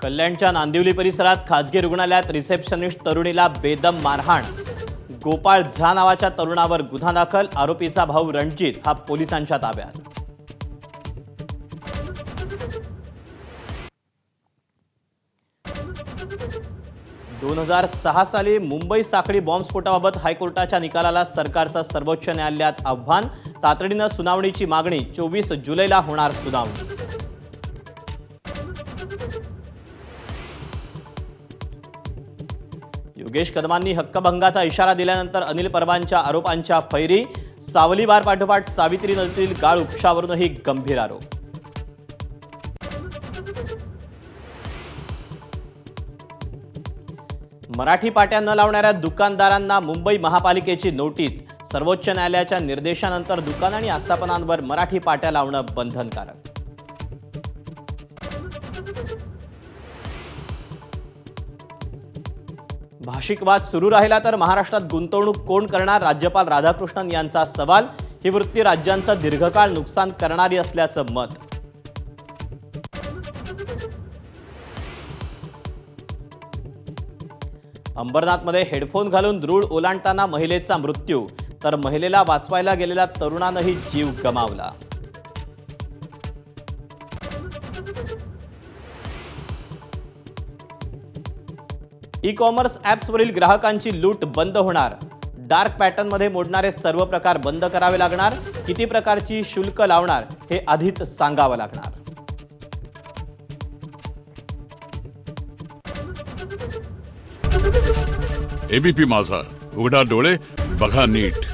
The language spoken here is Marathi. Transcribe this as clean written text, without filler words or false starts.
कल्याणच्या नांदिवली परिसरात खासगी रुग्णालयात रिसेप्शनिस्ट तरुणीला बेदम मारहाण। गोपाळ झा नावाच्या तरुणावर गुन्हा दाखल। आरोपीचा भाऊ रणजित हा पोलिसांच्या ताब्यात। दोन 2006 साली मुंबई साखळी बॉम्बस्फोटाबाबत हायकोर्टाच्या निकालाला सरकारचं सर्वोच्च न्यायालयात आव्हान। तातडीनं सुनावणीची मागणी। 24 जुलैला होणार सुनावणी। योगेश कदमांनी हक्कभंगाचा इशारा दिल्यानंतर अनिल परबांच्या आरोपांच्या फैरी। सावली बार पाठोपाठ सावित्री नदीतील गाळ उपशावरूनही गंभीर आरोप। मराठी पाट्या न लावणाऱ्या दुकानदारांना मुंबई महापालिकेची नोटीस। सर्वोच्च न्यायालयाच्या निर्देशानंतर दुकान आणि आस्थापनांवर मराठी पाट्या लावणं बंधनकारक। भाषिक वाद सुरू राहिला तर महाराष्ट्रात गुंतवणूक कोण करणार? राज्यपाल राधाकृष्णन यांचा सवाल। ही वृत्ती राज्यांचं दीर्घकाळ नुकसान करणारी असल्याचं मत। अंबरनाथमध्ये हेडफोन घालून रूळ ओलांडताना महिलेचा मृत्यू, तर महिलेला वाचवायला गेलेल्या तरुणानंही जीव गमावला। ई कॉमर्स ॲप्सवरील ग्राहकांची लूट बंद होणार। डार्क पॅटर्नमध्ये मोडणारे सर्व प्रकार बंद करावे लागणार। किती प्रकारची शुल्क लावणार हे आधीच सांगावं लागणार। एबीपी माझा, उघडा डोळे बघा नीट।